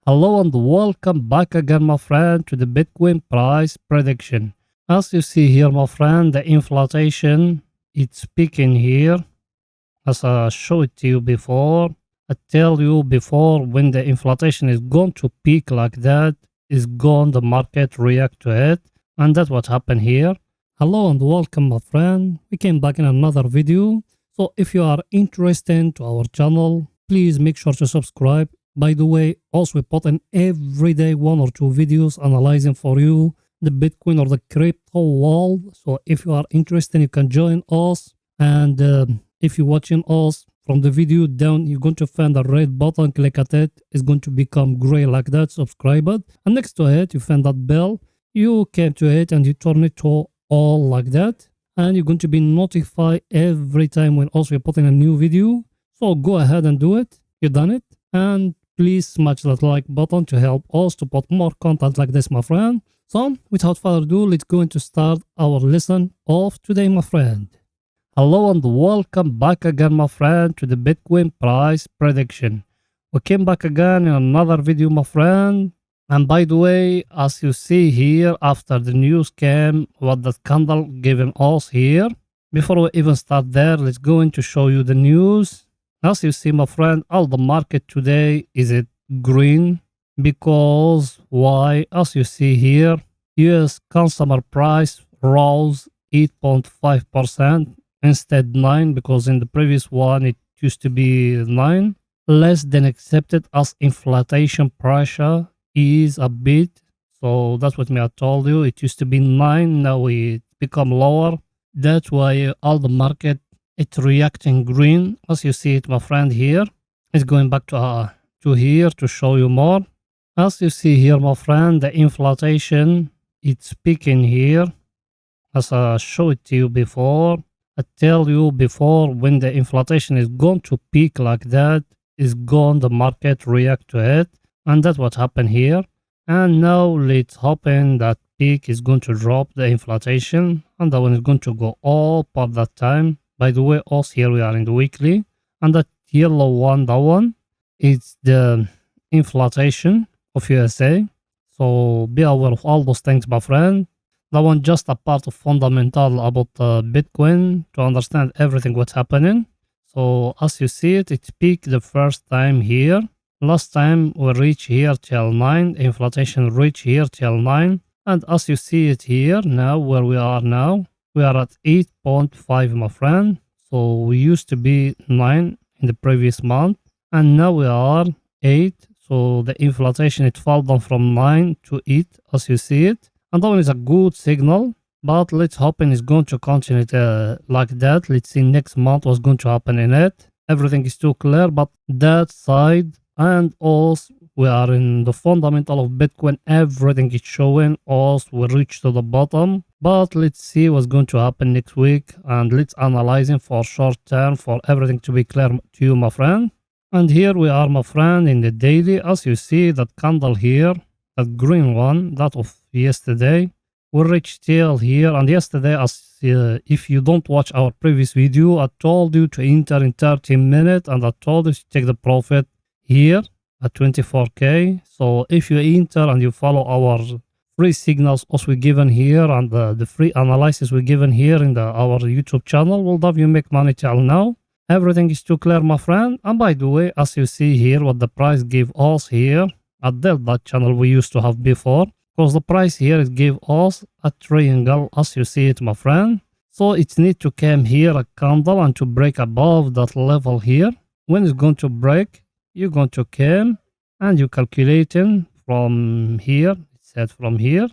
Hello and welcome back again, my friend, to the Bitcoin price prediction. As you see here, my friend, the inflation, it's peaking here. As I showed it to you before, I tell you before, when the inflation is going to peak like that, is gone, the market react to it. And that's what happened here. Hello and welcome, my friend. We came back in another video. So if you are interested to our channel, please make sure to subscribe. By the way, also we put in every day 1 or 2 videos analyzing for you the Bitcoin or the crypto world. So if you are interested, you can join us. And if you're watching us from the video down, you're going to find a red button. Click at it. It's going to become gray like that. Subscribe it. And next to it, you find that bell. You came to it and you turn it to all like that. And you're going to be notified every time when also we put in a new video. So go ahead and do it. You done it. And please smash that like button to help us to put more content like this, my friend. So, without further ado, let's go into start our lesson of today, my friend. Hello and welcome back again, my friend, to the Bitcoin price prediction. We came back again in another video, my friend. And by the way, as you see here, after the news came, what that candle given us here. Before we even start there, let's go in to show you the news. As you see, my friend, all the market today is it green because why? As you see here, US consumer price rose 8.5% instead 9 because in the previous one it used to be 9. Less than accepted as inflation pressure is a bit. So that's what I told you. It used to be 9, now it become lower. That's why all the market it's reacting green. As you see it, my friend, here it's going back to here to show you more. As you see here, my friend, the inflation it's peaking here. As I showed it to you before, I tell you before, when the inflation is going to peak like that, is gone, the market react to it. And that's what happened here. And now let's hoping that peak is going to drop the inflation and that one is going to go up at that time. By the way, us here we are in the weekly, and that yellow one, that one, it's the inflation of USA. So be aware of all those things, my friend. That one just a part of fundamental about Bitcoin to understand everything what's happening. So as you see it, it peaked the first time here. Last time we reached here till 9, inflation reached here till 9. And as you see it here now, where we are now, we are at 8.5, my friend. So we used to be 9 in the previous month. And now we are 8. So the inflation, it fell down from 9 to 8, as you see it. And that one is a good signal. But let's hope it's going to continue like that. Let's see next month what's going to happen in it. Everything is too clear. But that side and also we are in the fundamental of Bitcoin. Everything is showing us we reach to the bottom. But let's see what's going to happen next week. And let's analyze it for short term for everything to be clear to you, my friend. And here we are, my friend, in the daily. As you see that candle here, that green one, that of yesterday, we reached till here. And yesterday, as if you don't watch our previous video, I told you to enter in 30 minutes. And I told you to take the profit here at 24k. So if you enter and you follow our free signals also we given here and the free analysis we given here in our YouTube channel, will have you make money till now. Everything is too clear, my friend. And by the way, as you see here, what the price gave us here at that channel we used to have before, because the price here it gave us a triangle, as you see it, my friend. So it need to come here a candle and to break above that level here. When it's going to break, you're going to come and you calculating from here, set from here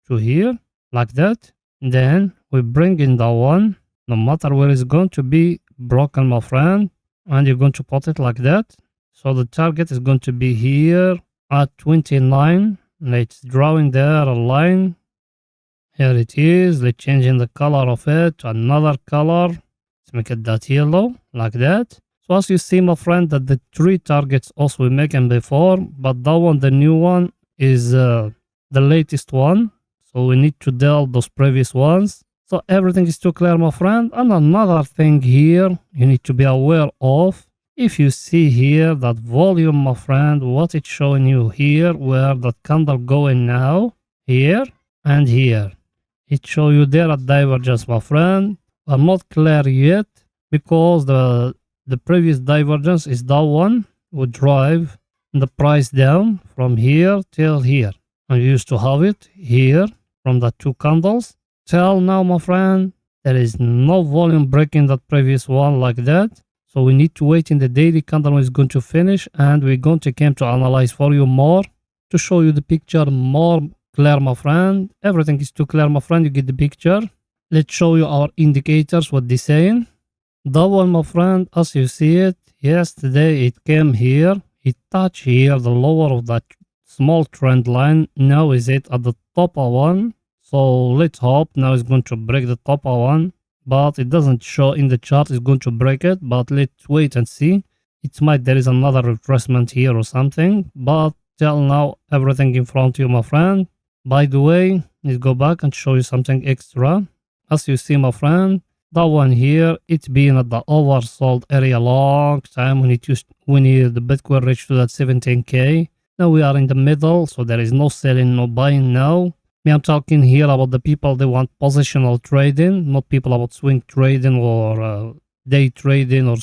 to here like that. Then we bring in the one, no matter where it's going to be broken, my friend, and you're going to put it like that. So the target is going to be here at 29. Let's draw in there a line. Here it is. Let's change in the color of it to another color. Let's make it that yellow like that. So as you see, my friend, that the 3 targets also we making before, but that one, the new one, is the latest one. So we need to delete those previous ones. So everything is too clear, my friend. And another thing here you need to be aware of, If you see here that volume, my friend, what it's showing you here, where that candle going now, here and here. It show you there a divergence, my friend. Are not clear yet because the previous divergence is that one would drive the price down from here till here. I used to have it here from the two candles till now, my friend. There is no volume breaking that previous one like that. So we need to wait in the daily candle when it's going to finish, and we're going to come to analyze for you more to show you the picture more clear, my friend. Everything is too clear, my friend. You get the picture. Let's show you our indicators, what they're saying. That one, my friend, as you see it, yesterday it came here. It touched here the lower of that small trend line. Now is it at the top of one. So let's hope now it's going to break the top of one. But it doesn't show in the chart it's going to break it. But let's wait and see. It might there is another retracement here or something. But till now, everything in front of you, my friend. By the way, let's go back and show you something extra. As you see, my friend, that one here, it's been at the oversold area long time when the Bitcoin reached to that 17k. Now we are in the middle, so there is no selling, no buying now. Me, I'm talking here about the people they want positional trading, not people about swing trading or day trading or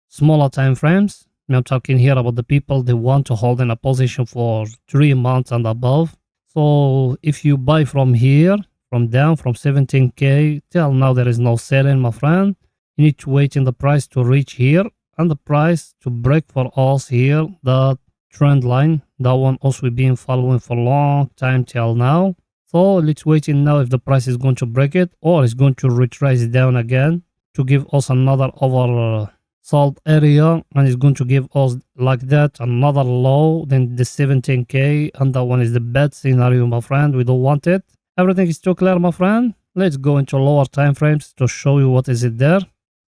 smaller time frames. Me, I'm talking here about the people they want to hold in a position for 3 months and above. So if you buy from here, from down from 17k till now, there is no selling, my friend. You need to wait in the price to reach here and the price to break for us here, the trend line. That one also we've been following for a long time till now. So let's wait in now if the price is going to break it or it's going to retrace it down again to give us another sold area, and it's going to give us like that another low than the 17k, and that one is the bad scenario, my friend. We don't want it. Everything is too clear, my friend. Let's go into lower time frames to show you what is it there.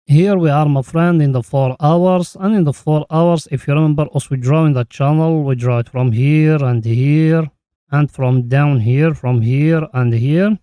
Here we are, my friend, in the 4 hours, and in the 4 hours, if you remember us, we draw in the channel. We draw it from here and from down here, from here and here.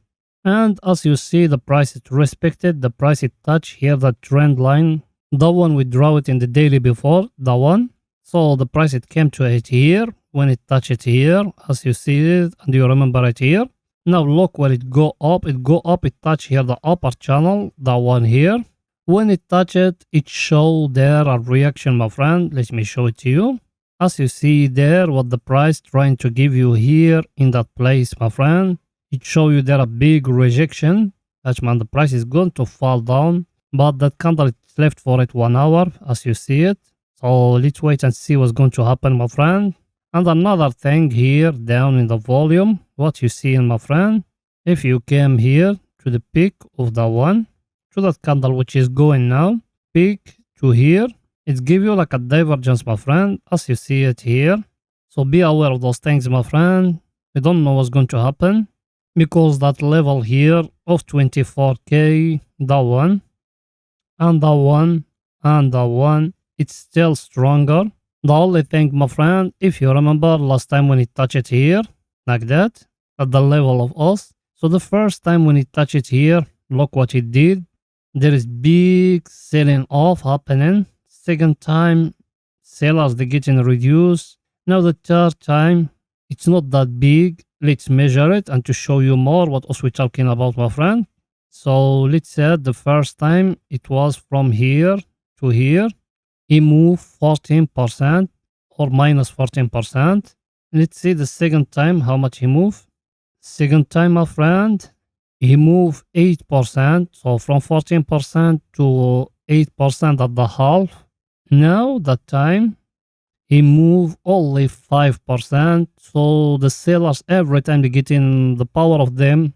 And as you see, the price is respected. The price it touched here, that trend line. That one we draw it in the daily before, that one. So the price it came to it here when it touched it here, as you see it, and you remember it here. Now look where it go up, it touch here the upper channel, that one here. When it touch it, it show there a reaction, my friend. Let me show it to you. As you see there, what the price trying to give you here in that place, my friend. It show you there a big rejection. That's man, the price is going to fall down. But that candle is left for it 1 hour, as you see it. So let's wait and see what's going to happen, my friend. And another thing here down in the volume, what you see in, my friend, if you came here to the peak of the one, to that candle which is going now, peak to here, it give you like a divergence, my friend, as you see it here. So be aware of those things, my friend. We don't know what's going to happen because that level here of 24k, that one, and that one, and that one, it's still stronger. The only thing, my friend, if you remember last time when it touched it here, like that, at the level of us. So the first time when it touched it here, look what it did. There is big selling off happening. Second time, sellers, they getting reduced. Now the third time, it's not that big. Let's measure it and to show you more what else we're talking about, my friend. So let's say the first time it was from here to here. He moved 14% or minus 14%. Let's see the second time how much he moved. Second time, my friend, he moved 8%. So from 14% to 8% at the half. Now that time he moved only 5%. So the sellers every time they get in, the power of them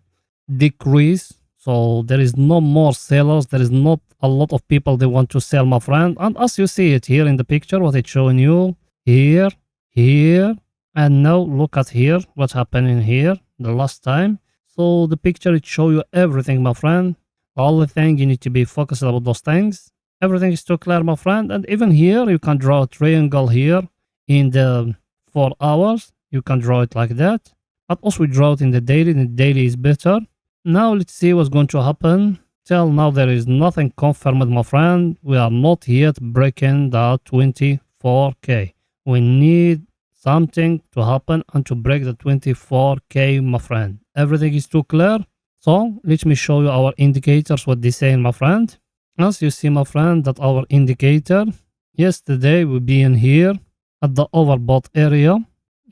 decrease. So there is no more sellers. There is not a lot of people they want to sell, my friend. And as you see it here in the picture, what it's showing you here, here, and now look at here, what's happening here the last time. So the picture it show you everything, my friend. All the thing you need to be focused about those things. Everything is too clear, my friend. And even here you can draw a triangle here in the 4 hours. You can draw it like that. But also we draw it in the daily. The daily is better. Now let's see what's going to happen Till now, there is nothing confirmed, my friend. We are not yet breaking the 24K. We need something to happen and to break the 24K, my friend. Everything is too clear. So let me show you our indicators, what they say, my friend. As you see, my friend, that our indicator, yesterday we be in here at the overbought area.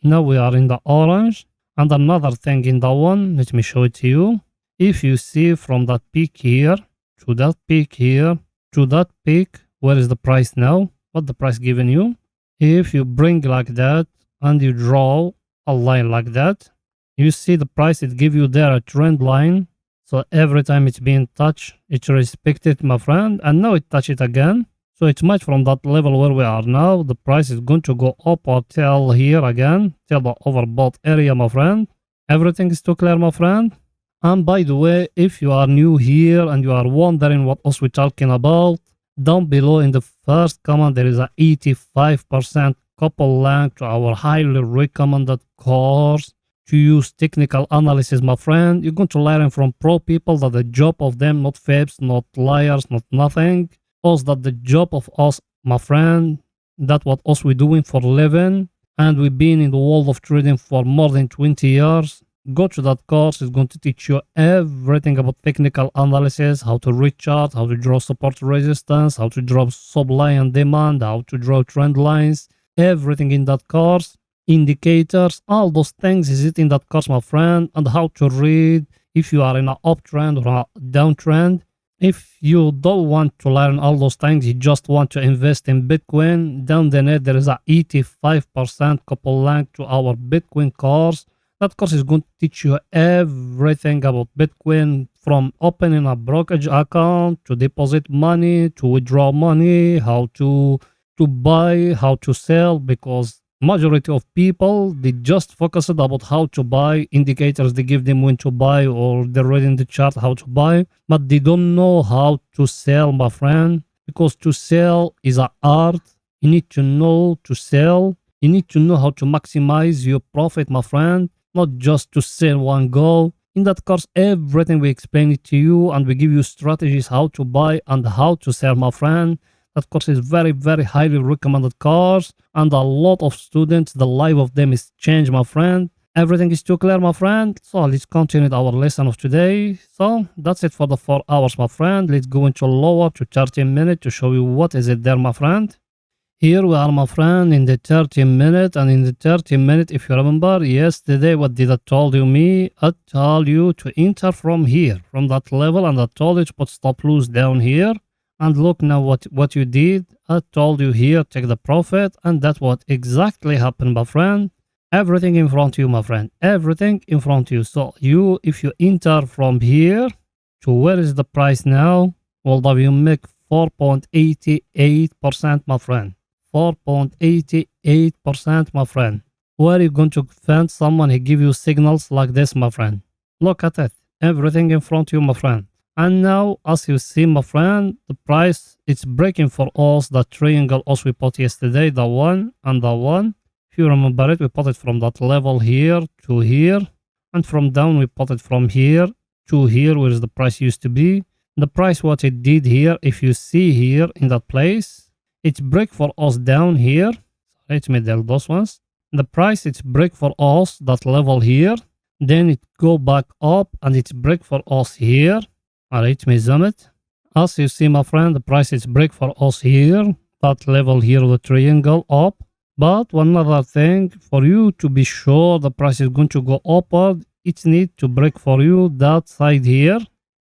Now we are in the orange. And another thing in that one, let me show it to you. If you see from that peak here to that peak here to that peak, where is the price now? What the price given you? If you bring like that and you draw a line like that, you see the price it give you there a trend line. So every time it's being touched, it's respected, my friend, and now it touch it again. So it's much from that level where we are now. The price is going to go up or till here again, till the overbought area, my friend. Everything is too clear, my friend. And by the way, if you are new here and you are wondering what else we're talking about, down below in the first comment, there is a 85% couple link to our highly recommended course to use technical analysis, my friend. You're going to learn from pro people that the job of them, not fibs, not liars, not nothing. Us that the job of us, my friend, that what us we doing for living. And we've been in the world of trading for more than 20 years. Go to that course. It's going to teach you everything about technical analysis, how to read chart, how to draw support resistance, how to draw supply and demand, how to draw trend lines, everything in that course, indicators, all those things is it in that course, my friend, and how to read if you are in an uptrend or a downtrend. If you don't want to learn all those things, you just want to invest in Bitcoin, down the net there is a 85% couple link to our Bitcoin course. That course is going to teach you everything about Bitcoin, from opening a brokerage account to deposit money, to withdraw money, how to buy, how to sell, because majority of people, they just focus about how to buy. Indicators, they give them when to buy, or they're reading the chart how to buy, but they don't know how to sell, my friend, because to sell is an art. You need to know to sell. You need to know how to maximize your profit, my friend, not just to sell one go. In that course, everything we explain it to you, and we give you strategies how to buy and how to sell, my friend. That course is very, very highly recommended course, and a lot of students, the life of them is changed, my friend. Everything is too clear, my friend. So let's continue our lesson of today. So that's it for the 4 hours, my friend. Let's go into lower to 30 minutes to show you what is it there, my friend. Here we are, my friend, in the 30 minute, and in the 30 minute, if you remember yesterday, what did I told you me? I told you to enter from here, from that level, and I told you to put stop loss down here. And look now what you did. I told you here, take the profit, and that's what exactly happened, my friend. Everything in front of you, my friend. Everything in front of you. So if you enter from here to where is the price now, well, you make 4.88%, my friend. 4.88%, my friend. Where are you going to find someone who give you signals like this, my friend? Look at it. Everything in front of you, my friend. And now, as you see, my friend, the price, it's breaking for us the triangle as we put yesterday, the one and the one. If you remember it, we put it from that level here to here. And from down, we put it from here to here, where the price used to be. The price, what it did here, if you see here in that place, it's break for us down here. Let me delete those ones. The price, it's break for us, that level here. Then it go back up and it's break for us here. Alright, me zoom it. As you see, my friend, the price is break for us here, that level here, the triangle up. But one other thing, for you to be sure the price is going to go upward, it need to break for you that side here.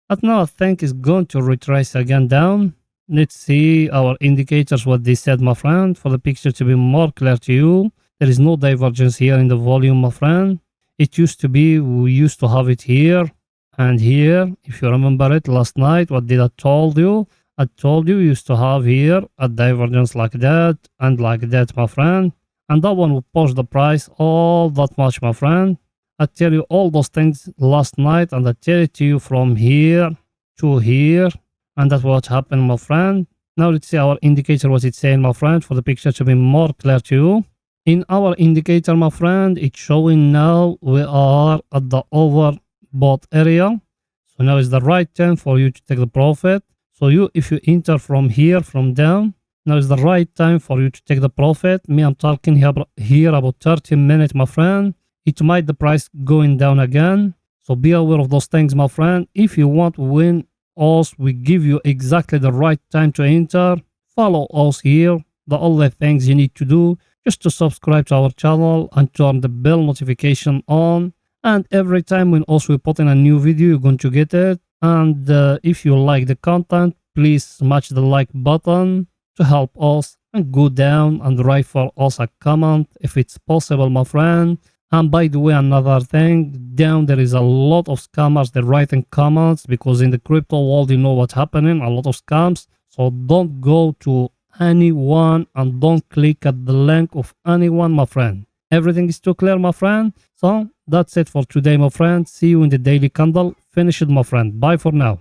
But now I think it's going to retrace again down. Let's see our indicators, what they said, my friend, for the picture to be more clear to you. There is no divergence here in the volume, my friend. It used to be, we used to have it here. And here, if you remember it last night, what did I told you? I told you used to have here a divergence like that and like that, my friend. And that one will push the price all that much, my friend. I tell you all those things last night, and I tell it to you from here to here. And that's what happened, my friend. Now let's see our indicator, what it's saying, my friend, for the picture to be more clear to you. In our indicator, my friend, it's showing now we are at the overbought area. So now is the right time for you to take the profit. So if you enter from here, from down, now is the right time for you to take the profit. Me, I'm talking here about 30 minutes, my friend. It might the price going down again. So be aware of those things, my friend. If you want to win us, we give you exactly the right time to enter. Follow us here. The only things you need to do just to subscribe to our channel and turn the bell notification on. And every time when also we put in a new video, you're going to get it. And if you like the content, please smash the like button to help us, and go down and write for us a comment if it's possible, my friend. And by the way, another thing, down there is a lot of scammers. They're writing comments because in the crypto world, you know what's happening, a lot of scams. So don't go to anyone and don't click at the link of anyone, my friend. Everything is too clear, my friend. So that's it for today, my friend. See you in the daily candle. Finish it, my friend. Bye for now.